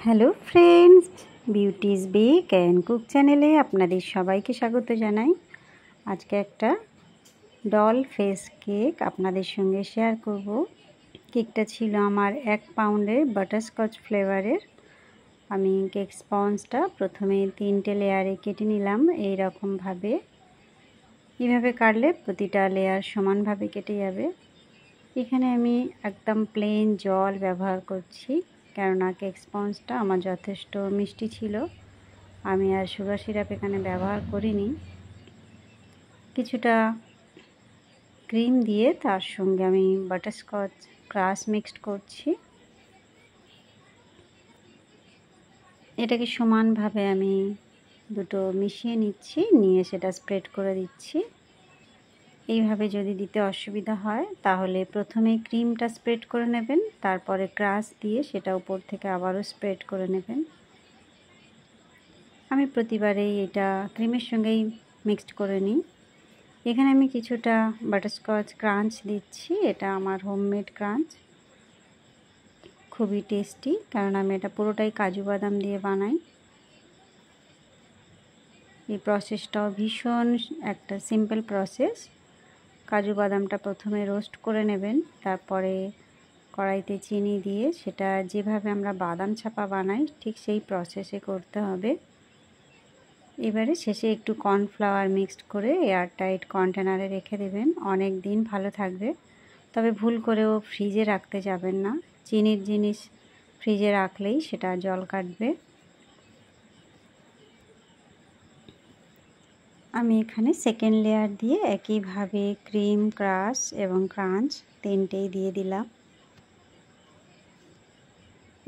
Hello friends, beauty's bake and cook চ্যানেলে আপনাদের সবাইকে স্বাগত জানাই। আজকে একটা ডল ফেস কেক আপনাদের সঙ্গে শেয়ার করব। কেকটা ছিল আমার 1 পাউন্ডের বাটারস্কচ ফ্লেভারের। আমি কেক স্পঞ্জটা প্রথমে 3টে লেয়ারে কেটে নিলাম। এইভাবে কাটলে প্রতিটা লেয়ার সমানভাবে কেটে যাবে। এখানে আমি একদম প্লেন জল ব্যবহার করছি, কেননা কেক স্পঞ্জটা আমার যথেষ্ট মিষ্টি ছিল। আমি আর সুগার সিরাপ এখানে ব্যবহার করিনি। কিছুটা ক্রিম দিয়ে তার সঙ্গে আমি বাটারস্কচ ক্রাশ মিক্সড করছি। এটাকে সমানভাবে আমি দুটো মিশিয়ে নিচ্ছি, নিয়ে সেটা স্প্রেড করে দিচ্ছি। এইভাবে যদি দিতে অসুবিধা হয় তাহলে প্রথমে ক্রিমটা স্প্রেড করে নেবেন, তারপরে ক্রাশ দিয়ে সেটা উপর থেকে আবারও স্প্রেড করে নেবেন। আমি প্রতিবারেই এটা ক্রিমের সঙ্গেই মিক্সড করে নিই। এখানে আমি কিছুটা বাটারস্কচ ক্রাঞ্চ দিচ্ছি। এটা আমার হোমমেড ক্রাঞ্চ, খুবই টেস্টি, কারণ আমি এটা পুরোটাই কাজু বাদাম দিয়ে বানাই। এই প্রসেসটাও ভীষণ একটা সিম্পল প্রসেস। কাজু বাদামটা প্রথমে রোস্ট করে নেবেন, তারপরে কড়াইতে চিনি দিয়ে সেটা যেভাবে আমরা বাদাম ছাপা বানাই ঠিক সেই প্রসেসে করতে হবে। এবারে শেষে একটু কর্নফ্লাওয়ার মিক্সড করে এয়ারটাইট কন্টেনারে রেখে দেবেন। অনেক দিন ভালো থাকবে। তবে ভুল করেও ফ্রিজে রাখতে যাবেন না। চিনির জিনিস ফ্রিজে রাখলেই সেটা জল কাটবে। আমি এখানে সেকেন্ড লেয়ার দিয়ে একইভাবে ক্রিম, ক্রাশ এবং ক্রাঞ্চ তিনটেই দিয়ে দিলাম।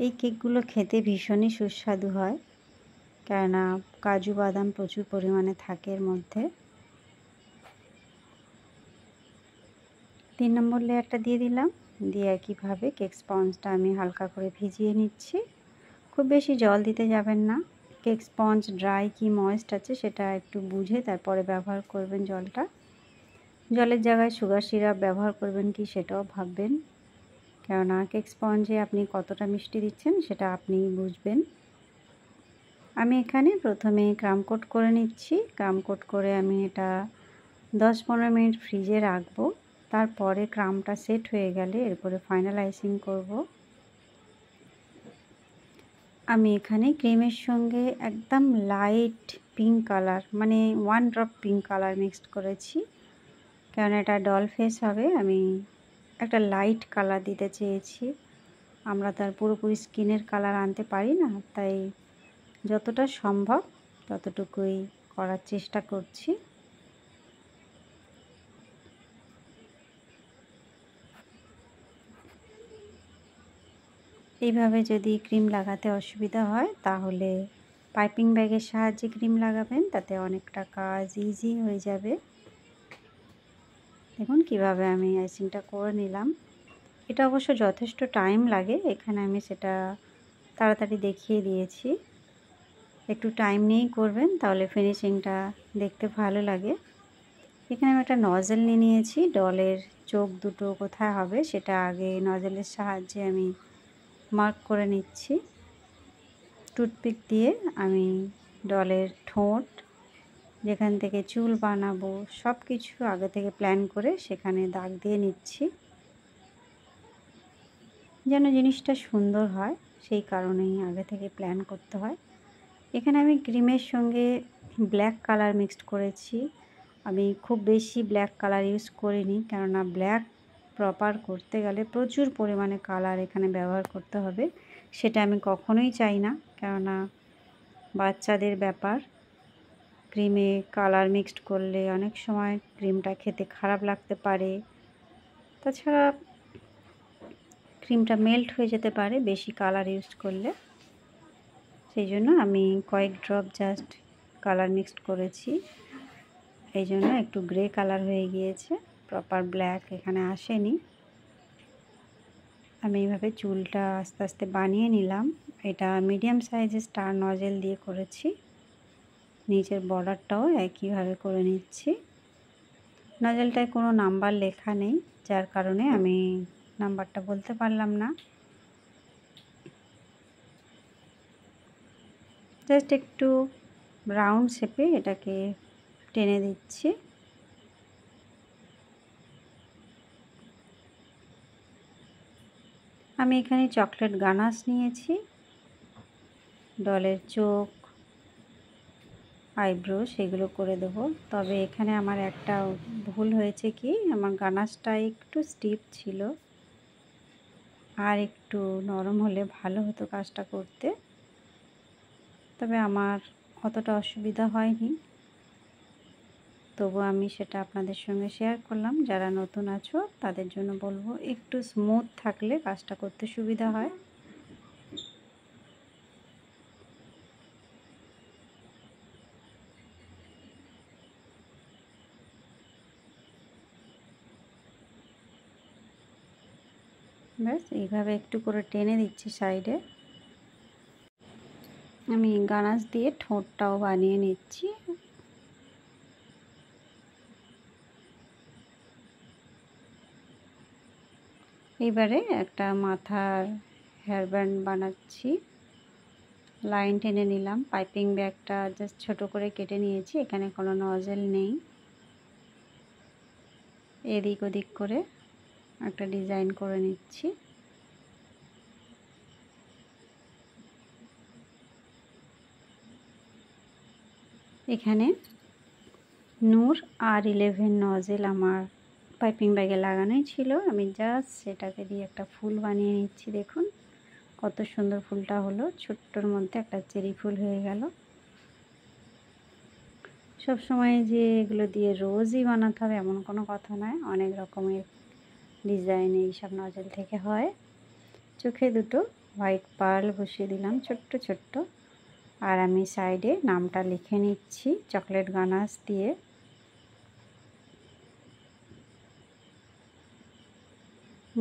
এই কেকগুলো খেতে ভীষণই সুস্বাদু হয়, কেননা কাজু বাদাম প্রচুর পরিমাণে থাকে এর মধ্যে। 3 নম্বর লেয়ারটা দিয়ে দিলাম, দিয়ে একইভাবে কেক স্পঞ্জটা আমি হালকা করে ভিজিয়ে নিচ্ছি। খুব বেশি জল দিতে যাবেন না। কেক স্পঞ্জ ড্রাই কি ময়েস্ট আছে সেটা একটু বুঝে তারপরে ব্যবহার করবেন জলটা। জলের জায়গায় সুগার সিরাপ ব্যবহার করবেন কি সেটাও ভাববেন, কেননা কেক স্পঞ্জে আপনি কতটা মিষ্টি দিচ্ছেন সেটা আপনিই বুঝবেন। আমি এখানে প্রথমে ক্রাম কোট করে নিচ্ছি। ক্রাম কোট করে আমি এটা 10-15 মিনিট ফ্রিজে রাখবো। তারপরে ক্রামটা সেট হয়ে গেলে এরপরে ফাইনাল আইসিং করব। আমি এখানে ক্রিমের সঙ্গে একদম লাইট পিঙ্ক কালার, মানে 1 ড্রপ পিঙ্ক কালার মিক্সড করেছি, কারণ এটা ডল ফেস হবে। আমি একটা লাইট কালার দিতে চেয়েছি। আমরা তার পুরোপুরি স্কিনের কালার আনতে পারি না, তাই যতটা সম্ভব ততটুকুই করার চেষ্টা করছি। এইভাবে যদি ক্রিম লাগাতে অসুবিধা হয় তাহলে পাইপিং ব্যাগের সাহায্যে ক্রিম লাগাবেন, তাতে অনেকটা কাজ ইজি হয়ে যাবে। দেখুন কিভাবে আমি আইসিংটা করে নিলাম। এটা অবশ্য যথেষ্ট টাইম লাগে, এখানে আমি সেটা তাড়াতাড়ি দেখিয়ে দিয়েছি। একটু টাইম নিয়েই করবেন, তাহলে ফিনিশিংটা দেখতে ভালো লাগে। এখানে আমি একটা নজেল নিয়ে নিয়েছি। ডলের চোখ দুটো কোথায় হবে সেটা আগে নজেলের সাহায্যে আমি মার্ক করে নিচ্ছি। টুথপিক দিয়ে আমি ডলের ঠোঁট, যেখান থেকে চুল বানাবো, সব কিছু আগে থেকে প্ল্যান করে সেখানে দাগ দিয়ে নিচ্ছি, যেন জিনিসটা সুন্দর হয়। সেই কারণেই আগে থেকে প্ল্যান করতে হয়। এখানে আমি ক্রিমের সঙ্গে ব্ল্যাক কালার মিক্সড করেছি। আমি খুব বেশি ব্ল্যাক কালার ইউজ করিনি, কেননা ব্ল্যাক প্রপার করতে গেলে প্রচুর পরিমাণে কালার এখানে ব্যবহার করতে হবে। সেটা আমি কখনোই চাই না, কেননা বাচ্চাদের ব্যাপার। ক্রিমে কালার মিক্সড করলে অনেক সময় ক্রিমটা খেতে খারাপ লাগতে পারে। তাছাড়া ক্রিমটা মেল্ট হয়ে যেতে পারে বেশি কালার ইউজ করলে। সেই জন্য আমি কয়েক ড্রপ জাস্ট কালার মিক্সড করেছি। এই জন্য একটু গ্রে কালার হয়ে গিয়েছে, প্রপার ব্ল্যাক এখানে আসেনি। আমি এইভাবে চুলটা আস্তে আস্তে বানিয়ে নিলাম। এটা মিডিয়াম সাইজের স্টার নজেল দিয়ে করেছি। নিচের বর্ডারটাও একইভাবে করে নিচ্ছি। নজেলটায় কোনো নাম্বার লেখা নেই, যার কারণে আমি নাম্বারটা বলতে পারলাম না। জাস্ট একটু রাউন্ড শেপে এটাকে টেনে দিচ্ছি। আমি এখানে চকলেট গানাশ নিয়েছি, ডলের চোখ, আইব্রো সেগুলো করে দেবো। তবে এখানে আমার একটা ভুল হয়েছে কি, আমার গানাশটা একটু স্টিফ ছিল, আর একটু নরম হলে ভালো হতো কাজটা করতে। তবে আমার অতটা অসুবিধা হয়নি, তবু আমি সেটা আপনাদের সঙ্গে শেয়ার করলাম। যারা নতুন আছো তাদের জন্য বলবো, একটু স্মুথ থাকলে কাজটা করতে সুবিধা হয়। ব্যাস এইভাবে একটু করে টেনে দিচ্ছি সাইডে। আমি গানাশ দিয়ে ঠোঁটটাও বানিয়ে নিচ্ছি। এবারে একটা মাথার হেয়ার ব্যান্ড বানাচ্ছি। লাইন টেনে নিলাম, পাইপিং ব্যাগটা জাস্ট ছোট করে কেটে নিয়েছি, এখানে কোনো নজেল নেই। এদিক ওদিক করে একটা ডিজাইন করে নিচ্ছি। এখানে নূর R11 নজেল আমার পাইপিং ব্যাগে লাগানোই ছিল, আমি জাস্ট সেটাকে দিয়ে একটা ফুল বানিয়ে নিচ্ছি। দেখুন কত সুন্দর ফুলটা হলো, ছোট্টর মধ্যে একটা চেরি ফুল হয়ে গেল। সব সময় যে এগুলো দিয়ে রোজই বানাতে হবে এমন কোনো কথা নয়, অনেক রকমের ডিজাইন এইসব নজেল থেকে হয়। চোখে দুটো হোয়াইট পার্ল বসিয়ে দিলাম ছোট্ট ছোট্ট, আর আমি সাইডে নামটা লিখে নিচ্ছি চকলেট গানাশ দিয়ে।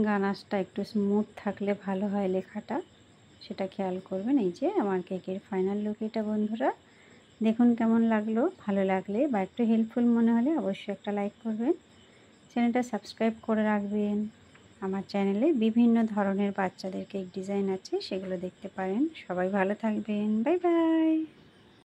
গানাশটা একটু স্মুথ থাকলে ভালো হয় লেখাটা, সেটা খেয়াল করবেন। এই যে আমার কেকের ফাইনাল লুক এটা বন্ধুরা, দেখুন কেমন লাগলো। ভালো লাগলে বা একটু হেল্পফুল মনে হলে অবশ্যই একটা লাইক করবেন, চ্যানেলটা সাবস্ক্রাইব করে রাখবেন। আমার চ্যানেলে বিভিন্ন ধরনের বাচ্চাদের কেক ডিজাইন আছে, সেগুলো দেখতে পারেন। সবাই ভালো থাকবেন, বাই বাই।